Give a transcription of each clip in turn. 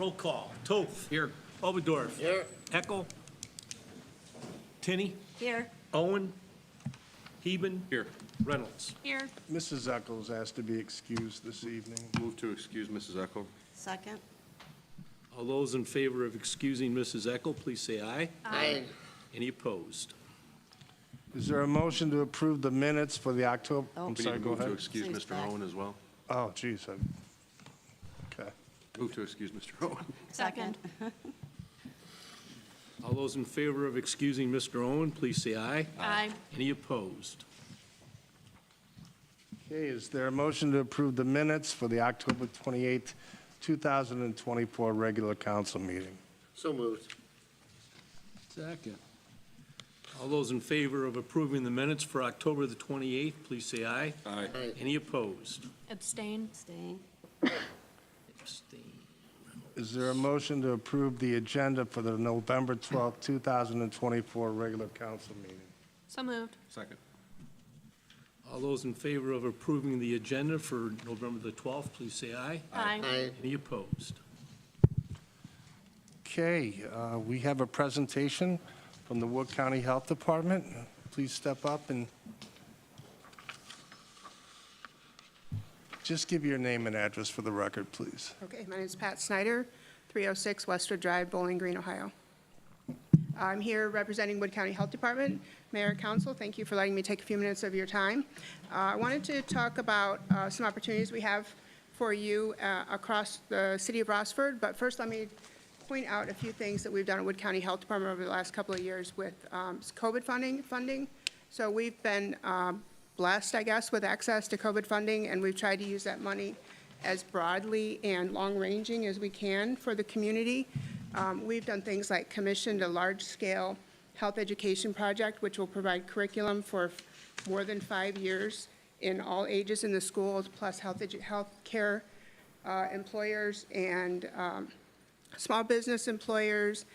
Roll call. Toth. Here. Oberdorf. Here. Eckel. Tinney. Here. Owen. Heben. Here. Reynolds. Here. Mrs. Eccles asked to be excused this evening. Move to excuse Mrs. Eckel. Second. All those in favor of excusing Mrs. Eckel, please say aye. Aye. Any opposed? Is there a motion to approve the minutes for the October? Oh. I'm We need sorry, to go move to ahead. excuse Please Mr. back. Owen as well. Oh, geez. Okay. Move to excuse Mr. Owen. Second. All those in favor of excusing Mr. Owen, please say aye. Aye. Any opposed? Okay, is there a motion to approve the minutes for the October 28th, 2024 regular council meeting? So moved. Second. All those in favor of approving the minutes for October the 28th, please say aye. Aye. Aye. Any opposed? Abstain. Abstain. Abstain. Is there a motion to approve the agenda for the November 12th, 2024 regular council meeting? So moved. Second. All those in favor of approving the agenda for November the 12th, please say aye. Aye. Aye. Any opposed? Okay, we have a presentation from the Wood County Health Department. Please step up and just give your name and address for the record, please. Okay, my name is Pat Snyder, 306 Westwood Drive, Bowling Green, Ohio. I'm here representing Wood County Health Department. Mayor, Council, thank you for letting me take a few minutes of your time. I wanted to talk about some opportunities we have for you across the city of Rossford, but first let me point out a few things that we've done at Wood County Health Department over the last couple of years with COVID funding. So we've been blessed, I guess, with access to COVID funding, and we've tried to use that money as broadly and long-ranging as we can for the community. We've done things like commissioned a large-scale health education project, which will provide curriculum for more than 5 years in all ages in the schools, plus health care employers and small business employers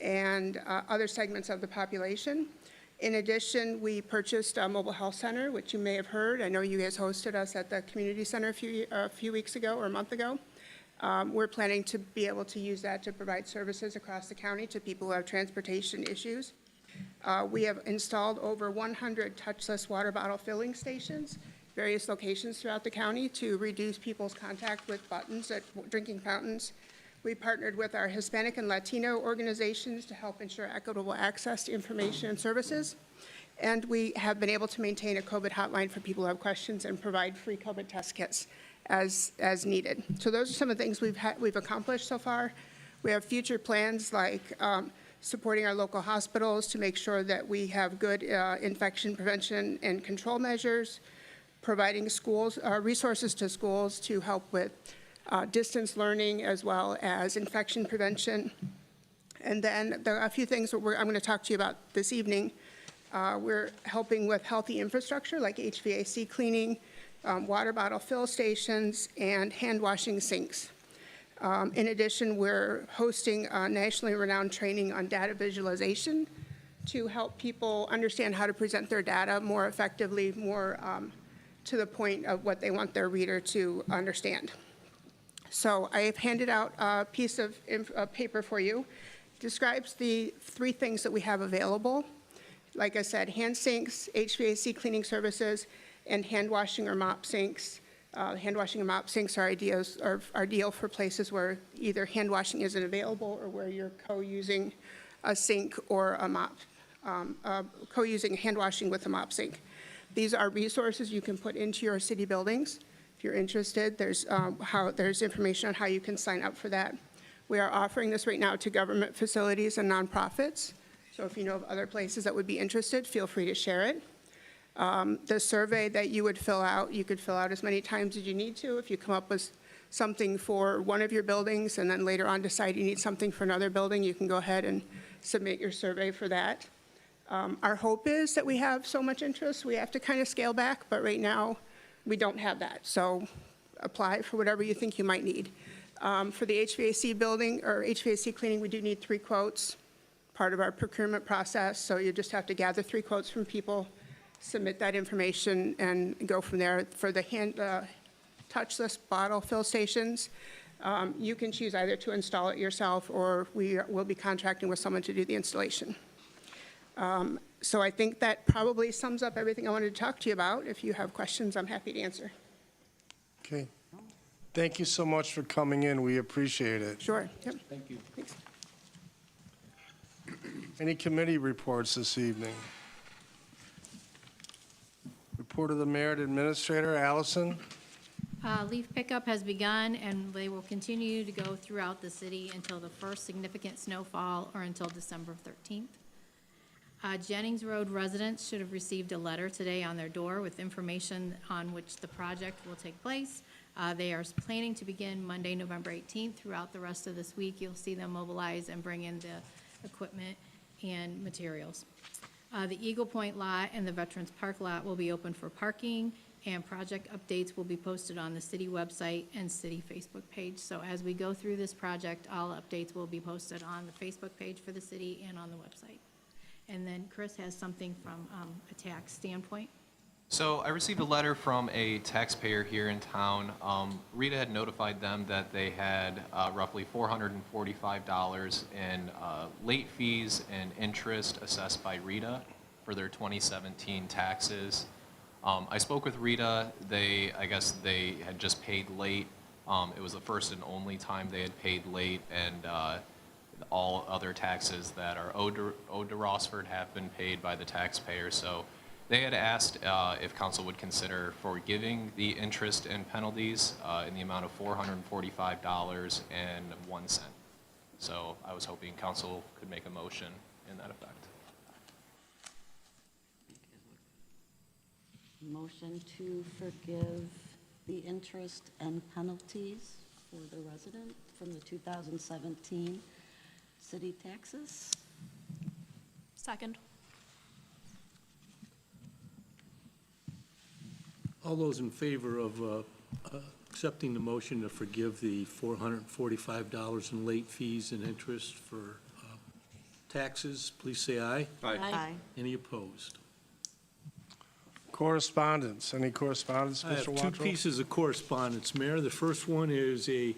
and other segments of the population. In addition, we purchased a mobile health center, which you may have heard. I know you guys hosted us at the community center a few weeks ago or a month ago. We're planning to be able to use that to provide services across the county to people who have transportation issues. We have installed over 100 touchless water bottle filling stations, various locations throughout the county to reduce people's contact with buttons at drinking fountains. We partnered with our Hispanic and Latino organizations to help ensure equitable access to information and services. And we have been able to maintain a COVID hotline for people who have questions and provide free COVID test kits as needed. So those are some of the things we've accomplished so far. We have future plans like supporting our local hospitals to make sure that we have good infection prevention and control measures, providing schools, resources to schools to help with distance learning as well as infection prevention. And then there are a few things that I'm going to talk to you about this evening. We're helping with healthy infrastructure like HVAC cleaning, water bottle fill stations, and hand washing sinks. In addition, we're hosting nationally renowned training on data visualization to help people understand how to present their data more effectively, more to the point of what they want their reader to understand. So I have handed out a piece of paper for you. It describes the 3 things that we have available. Like I said, hand sinks, HVAC cleaning services, and hand washing or mop sinks. Hand washing and mop sinks are ideal for places where either hand washing isn't available or where you're co-using a sink or a mop, co-using hand washing with a mop sink. These are resources you can put into your city buildings. If you're interested, there's information on how you can sign up for that. We are offering this right now to government facilities and nonprofits. So if you know of other places that would be interested, feel free to share it. The survey that you would fill out, you could fill out as many times as you need to. If you come up with something for one of your buildings and then later on decide you need something for another building, you can go ahead and submit your survey for that. Our hope is that we have so much interest, we have to kind of scale back, but right now we don't have that. So apply for whatever you think you might need. For the HVAC building or HVAC cleaning, we do need 3 quotes, part of our procurement process. So you just have to gather 3 quotes from people, submit that information, and go from there. For the touchless bottle fill stations, You can choose either to install it yourself, or we will be contracting with someone to do the installation. So I think that probably sums up everything I wanted to talk to you about. If you have questions, I'm happy to answer. Okay. Thank you so much for coming in. We appreciate it. Sure, yep. Thank you. Thanks. Any committee reports this evening? Report of the Mayor and Administrator, Allison. Leaf pickup has begun, and they will continue to go throughout the city until the first significant snowfall or until December 13th. Jennings Road residents should have received a letter today on their door with information on which the project will take place. They are planning to begin Monday, November 18th. Throughout the rest of this week, you'll see them mobilize and bring in the equipment and materials. The Eagle Point lot and the Veterans Park lot will be open for parking, and project updates will be posted on the city website and city Facebook page. So as we go through this project, all updates will be posted on the Facebook page for the city and on the website. And then Chris has something from a tax standpoint. So I received a letter from a taxpayer here in town. Rita had notified them that they had roughly $445 in late fees and interest assessed by Rita for their 2017 taxes. I spoke with Rita. I guess they had just paid late. It was the first and only time they had paid late, and all other taxes that are owed to Rossford have been paid by the taxpayer. So they had asked if council would consider forgiving the interest and penalties in the amount of $445.01. So I was hoping council could make a motion in that effect. Motion to forgive the interest and penalties for the resident from the 2017 city taxes. Second. All those in favor of accepting the motion to forgive the $445 in late fees and interest for taxes, please say aye. Aye. Any opposed? Correspondence. Any correspondence, I have Mr. two Watrow? pieces of correspondence, Mayor. The first one is a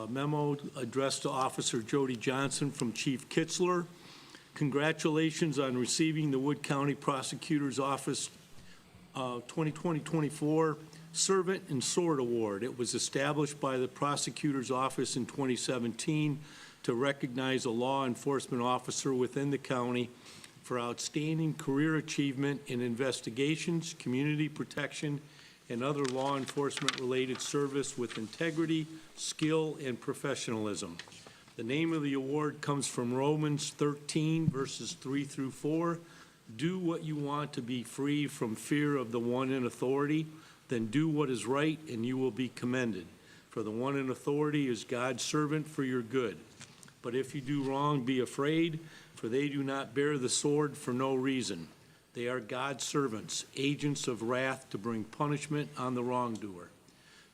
memo addressed to Officer Jody Johnson from Chief Kitzler. Congratulations on receiving the Wood County Prosecutor's Office 2020-24 Servant and Sword Award. It was established by the Prosecutor's Office in 2017 to recognize a law enforcement officer within the county for outstanding career achievement in investigations, community protection, and other law enforcement-related service with integrity, skill, and professionalism. The name of the award comes from Romans 13, verses 3 through 4. Do what you want to be free from fear of the one in authority, then do what is right, and you will be commended. For the one in authority is God's servant for your good. But if you do wrong, be afraid, for they do not bear the sword for no reason. They are God's servants, agents of wrath to bring punishment on the wrongdoer.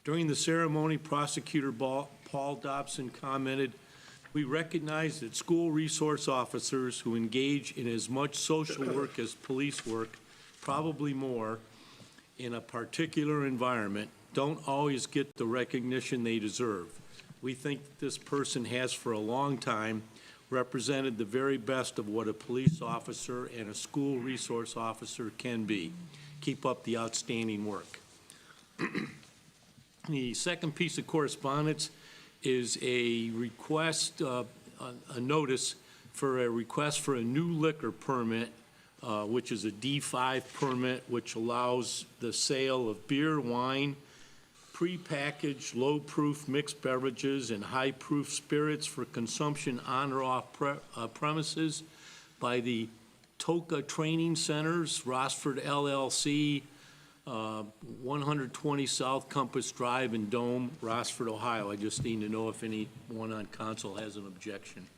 During the ceremony, Prosecutor Paul Dobson commented, "We recognize that school resource officers who engage in as much social work as police work, probably more, in a particular environment, don't always get the recognition they deserve. We think that this person has for a long time represented the very best of what a police officer and a school resource officer can be. Keep up the outstanding work." The second piece of correspondence is a request, a notice for a request for a new liquor permit, which is a D5 permit, which allows the sale of beer, wine, prepackaged, low-proof mixed beverages, and high-proof spirits for consumption on or off premises by the Toka Training Centers, Rossford LLC, 120 South Compass Drive in Dome, Rossford, Ohio. I just need to know if anyone on council has an objection.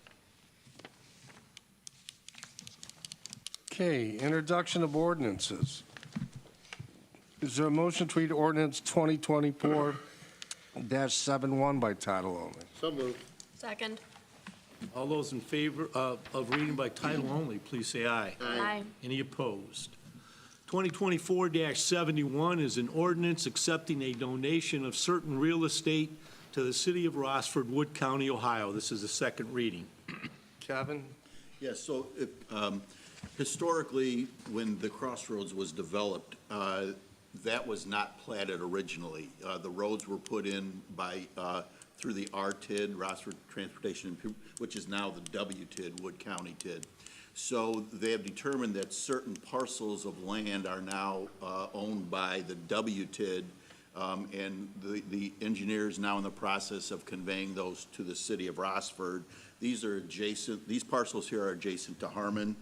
Okay, introduction of ordinances. Is there a motion to read ordinance 2024-71 by title only? So moved. Second. All those in favor of reading by title only, please say aye. Aye. Any opposed? 2024-71 is an ordinance accepting a donation of certain real estate to to the City of Rossford, Wood County, Ohio. This is the second reading. Kevin? Yes, so historically, when the crossroads was developed, that was not platted originally. The roads were put in through the RTID, Rossford Transportation, which is now the WTID, Wood County TID. So they have determined that certain parcels of land are now owned by the WTID, and the engineer is now in the process of conveying those to the City of Rossford. These parcels here are adjacent to Harmon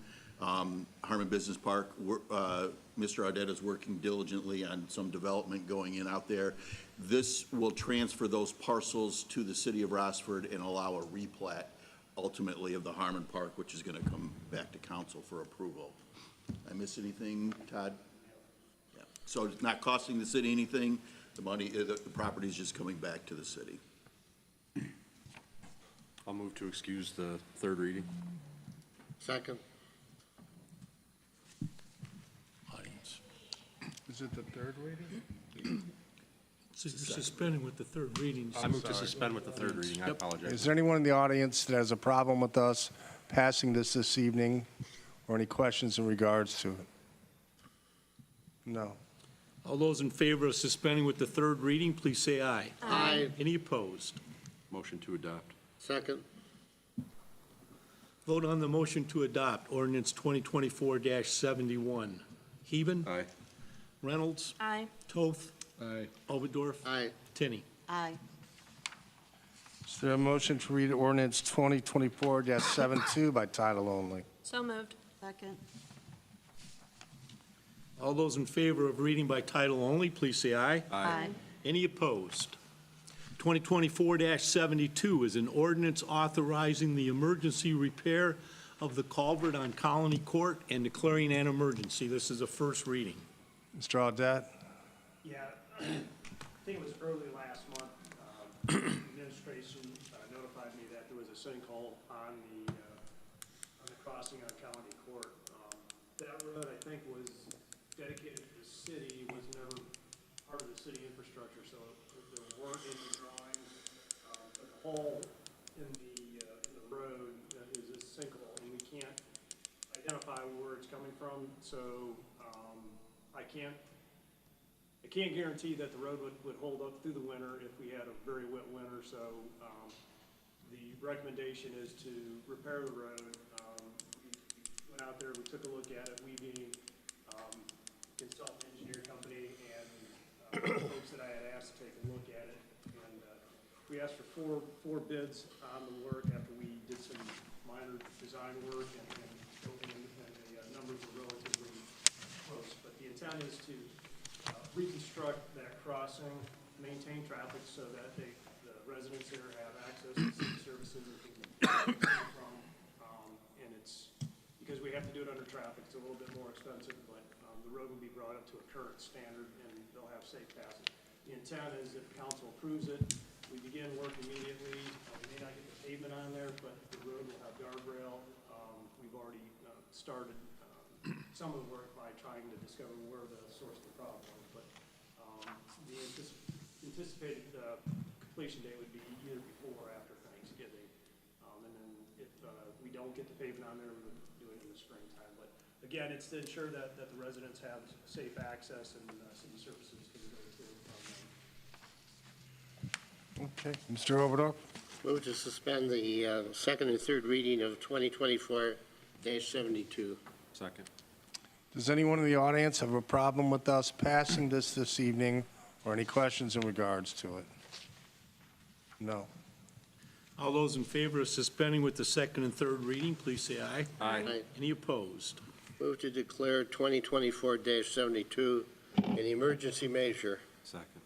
Business Park. Mr. Audette is working diligently on some development going in out there. This will transfer those parcels to the City of Rossford and allow a replat ultimately of the Harmon Park, which is going to come back to council for approval. I miss anything, Todd? Yeah. So it's not costing the city anything. The money, the property is just coming back to the city. I'll move to excuse the third reading. Second. Audience. Is it the third reading? Suspending with the third reading. I move to suspend with the third reading. I Is apologize. there anyone in the audience that has a problem with us passing this evening, or any questions in regards to it? No. All those in favor of suspending with the third reading, please say aye. Aye. Any opposed? Motion to adopt. Second. Vote on the motion to adopt ordinance 2024-71. Heben. Aye. Reynolds. Aye. Toth. Aye. Oberdorf. Aye. Tinney. Aye. Is there a motion to read ordinance 2024-72 by title only? So moved. Second. All those in favor of reading by title only, please say aye. Aye. Any opposed? 2024-72 is an ordinance authorizing the emergency repair of the culvert on Colony Court and declaring an emergency. This is a first reading. Mr. Audette? Yeah, I think it was early last month, administration notified me that there was a sinkhole on the crossing on County Court. That road, I think, was dedicated to the city, was never part of the city infrastructure, so there weren't any drawings. But the hole in the road is a sinkhole, and we can't identify where it's coming from, so I can't guarantee that the road would hold up through the winter if we had a very wet winter, so the recommendation is to repair the road. We went out there, we took a look at it, we being consultant engineer company and folks that I had asked to take a look at it. And we asked for four bids on the work after we did some minor design work and scoping, and the numbers were relatively close. But the intent is to reconstruct that crossing, maintain traffic so that the residents there have access to city services and can come from. And it's, because we have to do it under traffic, it's a little bit more expensive, but the road will be brought up to a current standard and they'll have safe passage. The intent is if council approves it, we begin work immediately. We may not get the pavement on there, but the road will have guardrail. We've already started some of the work by trying to discover where the source of the problem was. But the anticipated completion date would be either before or after Thanksgiving. And then if we don't get the pavement on there, we would do it in the springtime. But again, it's to ensure that the residents have safe access and city services can go to from them. Okay. Mr. Oberdorf? Move to suspend the second and third reading of 2024-72. Second. Does anyone in the audience have a problem with us passing this evening, or any questions in regards to it? No. All those in favor of suspending with the second and third reading, please say aye. Aye. Any opposed? Move to declare 2024-72 an emergency measure. Second.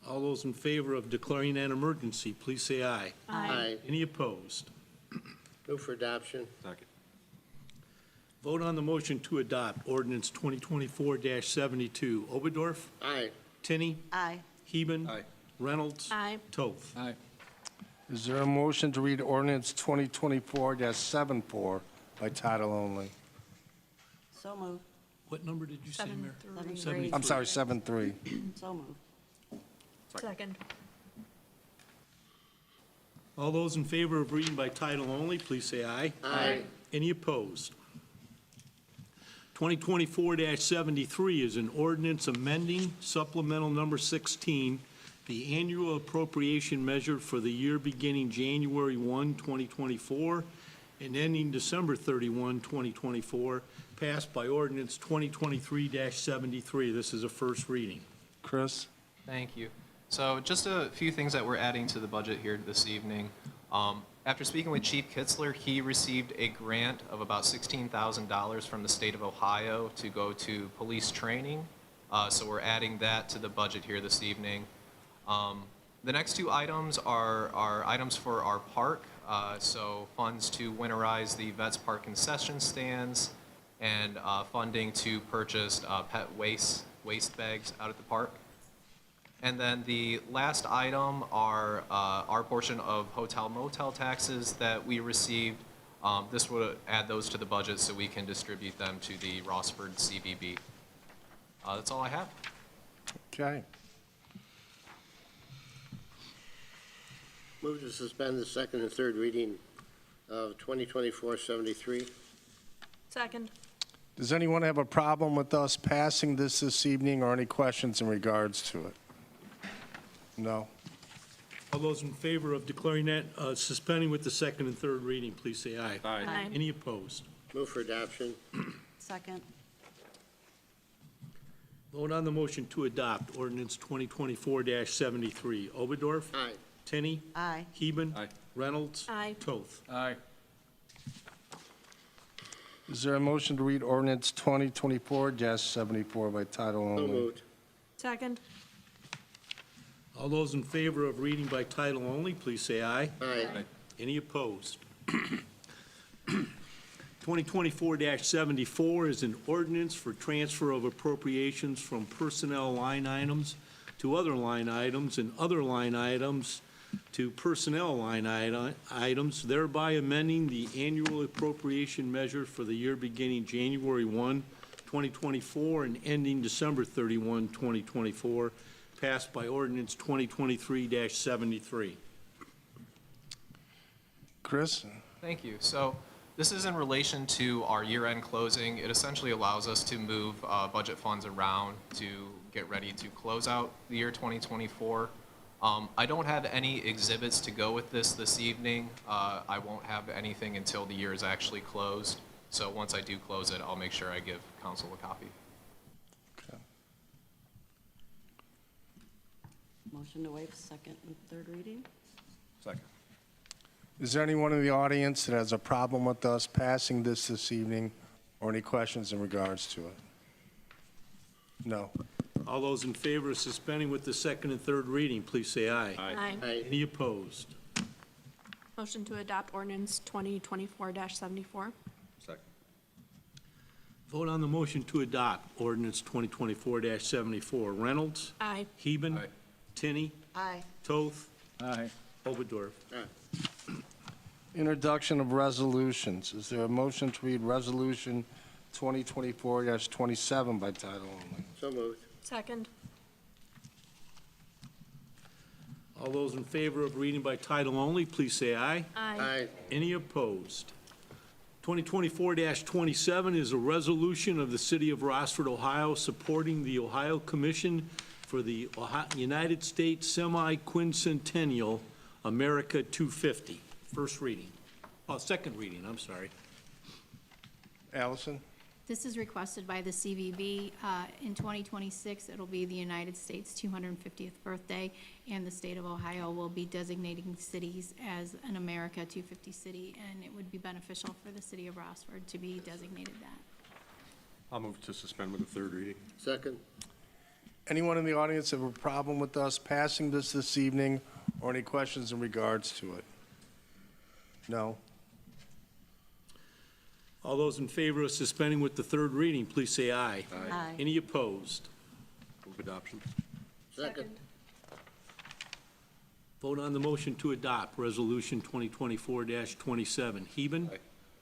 All those in favor of declaring an emergency, please say aye. Aye. Any opposed? Move for adoption. Second. Vote on the motion to adopt ordinance 2024-72. Oberdorf? Aye. Tinney? Aye. Heben? Aye. Reynolds? Aye. Toth? Aye. Is there a motion to read ordinance 2024-74 by title only? So moved. What number did you say, Mayor? 73. I'm sorry, 7-3. So moved. Second. All those in favor of reading by title only, please say aye. Aye. Any opposed? 2024-73 is an ordinance amending supplemental number 16, the annual appropriation measure for the year beginning January 1, 2024, and ending December 31, 2024, passed by ordinance 2023-73. This is a first reading. Chris? Thank you. So just a few things that we're adding to the budget here this evening. After speaking with Chief Kitzler, he received a grant of about $16,000 from the state of Ohio to go to police training. So we're adding that to the budget here this evening. The next two items are items for our park. So funds to winterize the Vets Park concession stands and funding to purchase pet waste bags out at the park. And then the last item are our portion of hotel motel taxes that we received. This would add those to the budget so we can distribute them to the Rossford CVB. That's all I have. Okay. Move to suspend the second and third reading of 2024-73. Second. Does anyone have a problem with us passing this evening or any questions in regards to it? No. All those in favor of declaring that suspending with the second and third reading, please say aye. Aye. Any opposed? Move for adoption. Second. Vote on the motion to adopt ordinance 2024-73. Oberdorf? Aye. Tenney? Aye. Heben? Aye. Reynolds? Aye. Toth. Aye. Is there a motion to read ordinance 2024-74 by title So only? moved. Second. All those in favor of reading by title only, please say aye. Aye. Any opposed? 2024-74 is an ordinance for transfer of appropriations from personnel line items to other line items and other line items to personnel line items, thereby amending the annual appropriation measure for the year beginning January 1, 2024 and ending December 31, 2024, passed by ordinance 2023-73. Chris? Thank you. So this is in relation to our year-end closing. It essentially allows us to move budget funds around to get ready to close out the year 2024. I don't have any exhibits to go with this evening. I won't have anything until the year is actually closed. So once I do close it, I'll make sure I give council a copy. Okay. Motion to waive second and third reading? Second. Is there anyone in the audience that has a problem with us passing this evening or any questions in regards to it? No. All those in favor of suspending with the second and third reading, please say aye. Aye. Aye. Any opposed? Motion to adopt ordinance 2024-74. Second. Vote on the motion to adopt ordinance 2024-74. Reynolds? Aye. Heben? Aye. Tinney? Aye. Toth? Aye. Oberdorf? Aye. Introduction of resolutions. Is there a motion to read resolution 2024-27 by title only? So moved. Second. All those in favor of reading by title only, please say aye. Aye. Aye. Any opposed? 2024-27 is a resolution of the City of Rossford, Ohio, supporting the Ohio Commission for the United States Semi-Quincentennial America 250. First reading. Oh, second reading, I'm sorry. Allison? This is requested by the CVB. In 2026, it'll be the United States' 250th birthday, and the state of Ohio will be designating cities as an America 250 city, and it would be beneficial for the city of Rossford to be designated that. I'll move to suspend with the third reading. Second. Anyone in the audience have a problem with us passing this evening or any questions in regards to it? No. All those in favor of suspending with the third reading, please say aye. Aye. Any opposed? Move adoption. Second. Vote on the motion to adopt Resolution 2024-27. Heben? Aye.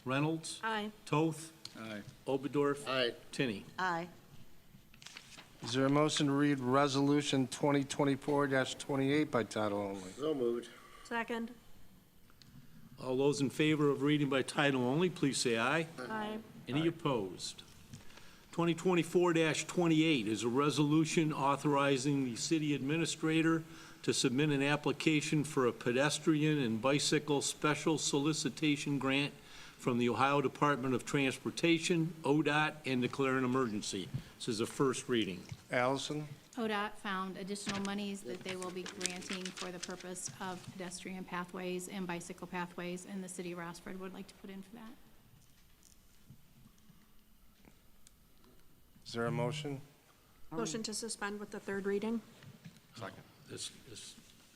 Reynolds? Aye. Toth? Aye. Oberdorf? Aye. Tinney? Aye. Is there a motion to read resolution 2024-28 by title only? So moved. Second. All those in favor of reading by title only, please say aye. Aye. Any opposed? 2024-28 is a resolution authorizing the city administrator to submit an application for a pedestrian and bicycle special solicitation grant from the Ohio Department of Transportation, ODOT, and declare an emergency. This is a first reading. Allison? ODOT found additional monies that they will be granting for the purpose of pedestrian pathways and bicycle pathways, and the city of Rossford would like to put in for that. Is there a motion? Motion to suspend with the third reading? Second. This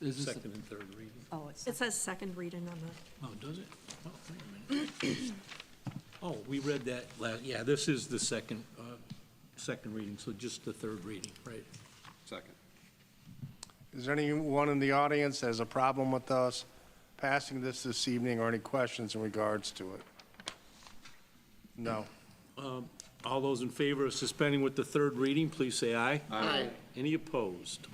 Is this second and third reading. Oh, it's It says second reading on the, Oh, does it? Oh, wait a minute. Oh, we read that yeah, this is the second reading, so just the third reading, right? Second. Is there anyone in the audience that has a problem with us passing this evening, or any questions in regards to it? No. All those in favor of suspending with the third reading, please say aye. Aye. Any opposed?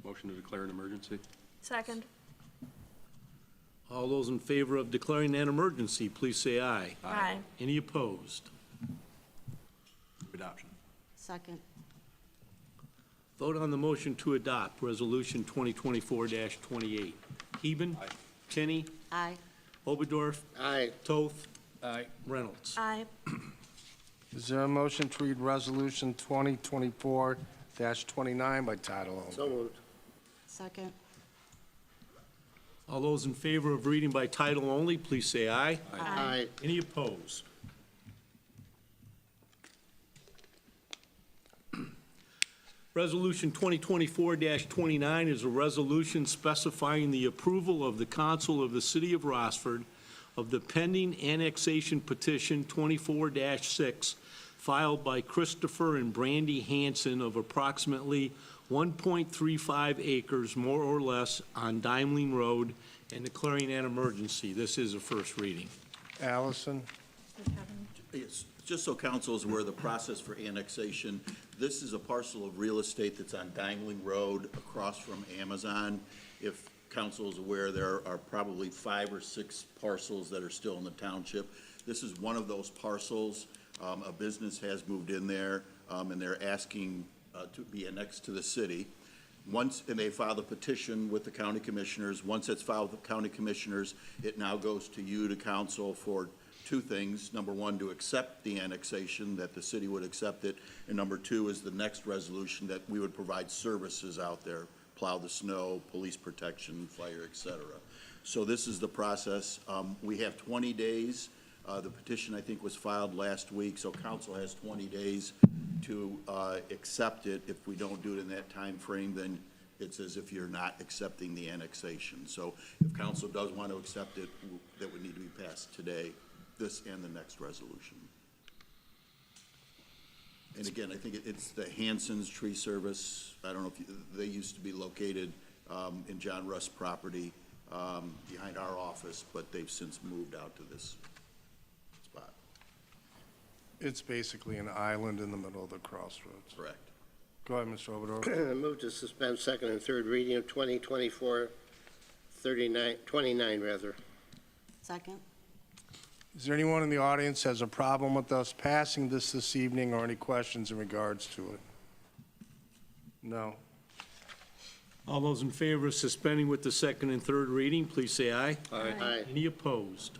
Motion to declare an emergency? second. All those in favor of declaring an emergency, please say aye. Aye. Any opposed? Move adoption. second. Vote on the motion to adopt Resolution 2024-28. Heben. Aye. Tenney. Aye. Oberdorf. Aye. Toth. Reynolds. Aye. Is there a motion to read Resolution 2024-29 by title only? So moved. Second. All those in favor of reading by title only, please say aye. Aye. Any opposed? Resolution 2024-29 is a resolution specifying the approval of the council of the city of Rossford of the pending annexation petition 24-6 filed by Christopher and Brandy Hansen of approximately 1.35 acres, more or less, on Dimeling Road, and declaring an emergency. This is a first reading. Allison? Yes, just so council is aware of the process for annexation, this is a parcel of real estate that's on Dimeling Road across from Amazon. If council is aware, there are probably 5 or 6 parcels that are still in the township. This is one of those parcels. A business has moved in there, and they're asking to be annexed to the city. And they filed a petition with the county commissioners. Once it's filed with the county commissioners, it now goes to you, to council, for 2 things. Number 1, to accept the annexation, that the city would accept it. And number 2 is the next resolution, that we would provide services out there, plow the snow, police protection, fire, et cetera. So this is the process. We have 20 days. The petition, I think, was filed last week, so council has 20 days to accept it. If we don't do it in that time frame, then it's as if you're not accepting the annexation. So if council does want to accept it, that would need to be passed today, this and the next resolution. And again, I think it's the Hanson's Tree Service. I don't know if they used to be located in John Russ property behind our office, but they've since moved out to this spot. It's basically an island in the middle of the crossroads. Correct. Go ahead, Mr. Oberdorf. Move to suspend second and third reading of 29, rather. Second. Is there anyone in the audience that has a problem with us passing this evening, or any questions in regards to it? No. All those in favor of suspending with the second and third reading, please say aye. Aye. Any opposed?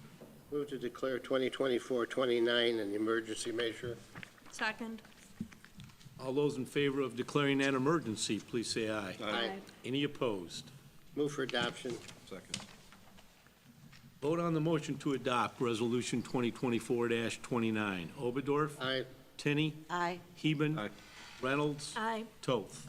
Move to declare 2024-29 an emergency measure. Second. All those in favor of declaring an emergency, please say aye. Aye. Any opposed? Move for adoption. Second. Vote on the motion to adopt Resolution 2024-29. Oberdorf. Aye. Tenney. Aye. Heben. Aye. Reynolds. Aye. Toth.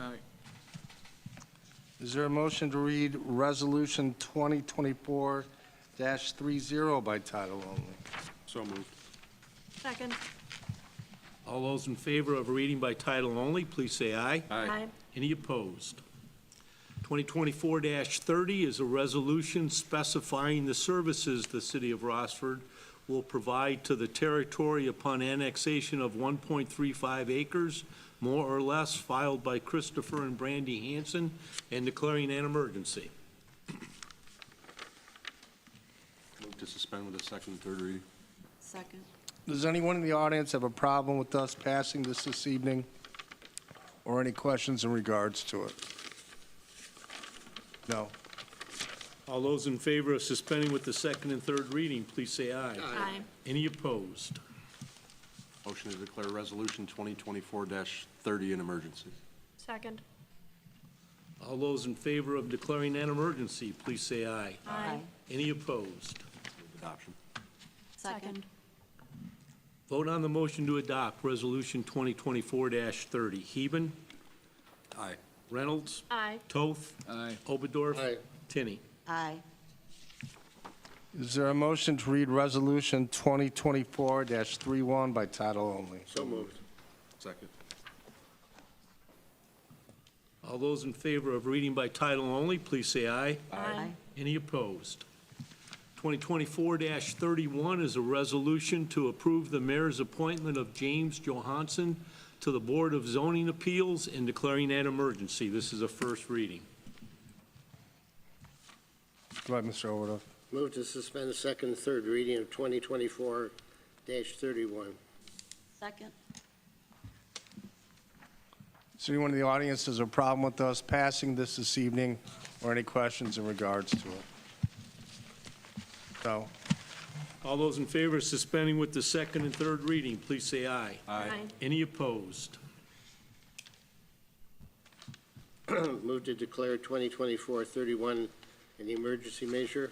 Is there a motion to read Resolution 2024-30 by title only? So moved. Second. All those in favor of reading by title only, please say aye. Aye. Any opposed? 2024-30 is a resolution specifying the services the city of Rossford will provide to the territory upon annexation of 1.35 acres, more or less, filed by Christopher and Brandy Hansen, and declaring an emergency. move to suspend with the second and third reading. Second. Does anyone in the audience have a problem with us passing this evening? Or any questions in regards to it? No. All those in favor of suspending with the second and third reading, please say aye. Aye. Any opposed? Motion to declare Resolution 2024-30 an emergency. Second. All those in favor of declaring an emergency, please say aye. Aye. Any opposed? Move adoption. Second. Vote on the motion to adopt Resolution 2024-30. Heben, Aye. Reynolds, Aye. Toth, Aye. Oberdorf, Aye. Tinney. Aye. Is there a motion to read Resolution 2024-31 by title only? So moved. Second. All those in favor of reading by title only, please say aye. Aye. Any opposed? 2024-31 is a resolution to approve the mayor's appointment of James Johansson to the Board of Zoning Appeals and declaring an emergency. This is a first reading. Go ahead, Mr. Overdorf. Move to suspend the second and third reading of 2024-31. Second. Is there anyone in the audience that has a problem with us passing this evening, or any questions in regards to it? No. All those in favor of suspending with the second and third reading, please say aye. Aye. Any opposed? Move to declare 2024-31 an emergency measure.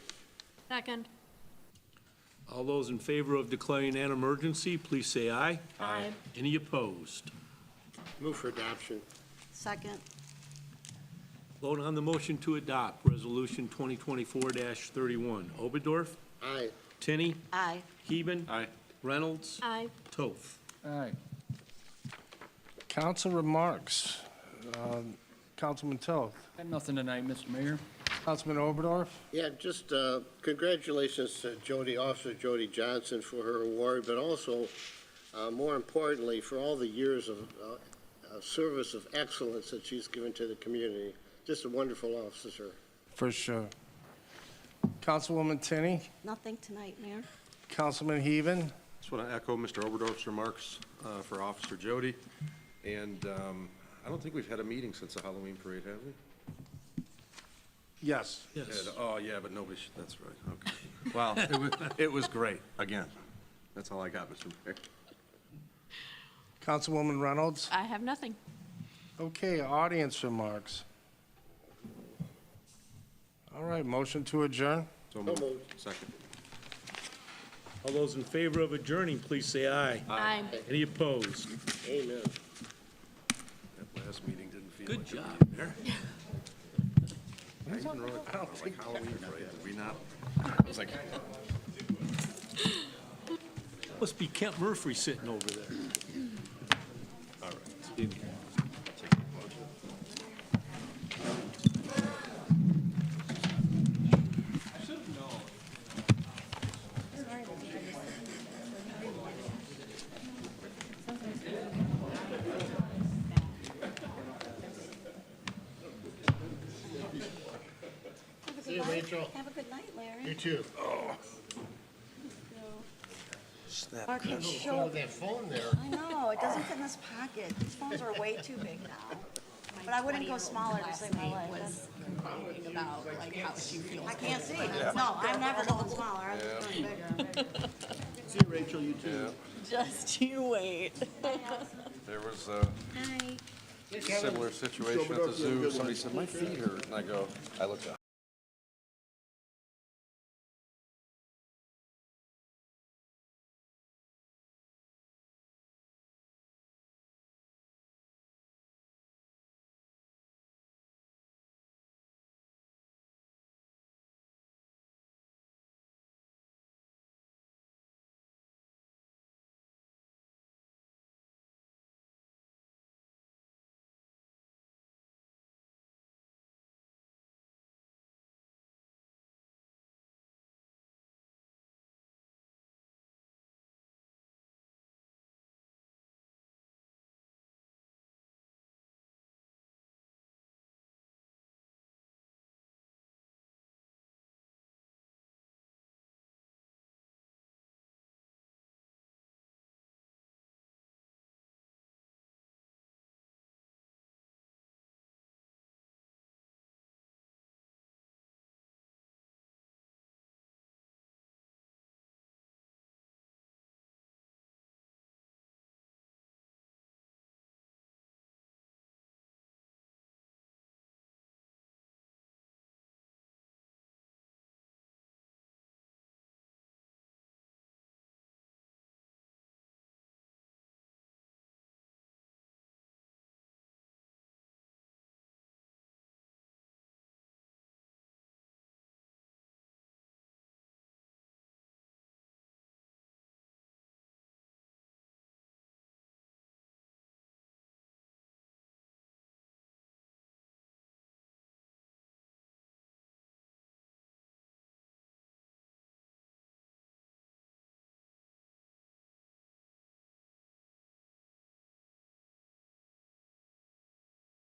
Second. All those in favor of declaring an emergency, please say aye. Aye. Any opposed? Move for adoption. Second. Vote on the motion to adopt Resolution 2024-31. Oberdorf, Aye. Tinney, Aye. Heben, Aye. Reynolds, Aye. Toth. Council remarks. Councilman Toth. I have nothing tonight, Mr. Mayor. Councilman Oberdorf. Yeah, just congratulations to Officer Jody Johnson for her award, but also, more importantly, for all the years of service of excellence that she's given to the community. Just a wonderful officer. For sure. Councilwoman Tinney. Nothing tonight, Mayor. Councilman Heven. Just want to echo Mr. Oberdorf's remarks for Officer Jody. And I don't think we've had a meeting since the Halloween parade, have we? Yes. Yes. Oh, yeah, but nobody, that's right, okay. Well, it was great, again. That's all I got, Mr. Mayor. Councilwoman Reynolds. I have nothing. Okay, audience remarks. All right, motion to adjourn. So moved. Second. All those in favor of adjourning, please say aye. Aye. Any opposed? Amen. That last meeting didn't feel Good like a job, meeting. Mayor. I even wrote it down, like Halloween parade, did we not? I was like, Must be Kent Murphy sitting over there. all right. See you, Rachel. Have a good night, Larry. You too. Mark, you Go show. with that phone there. I know, it doesn't fit in this pocket. These phones are way too big now. But I wouldn't go smaller to save my life. That's- About like how she feels. I can't see. No, I'm never going smaller. I'm just going bigger. See you, Rachel, you too. Just you wait. There was a Aye. similar situation at the zoo. Somebody said, my feet hurt. And I go, I looked up.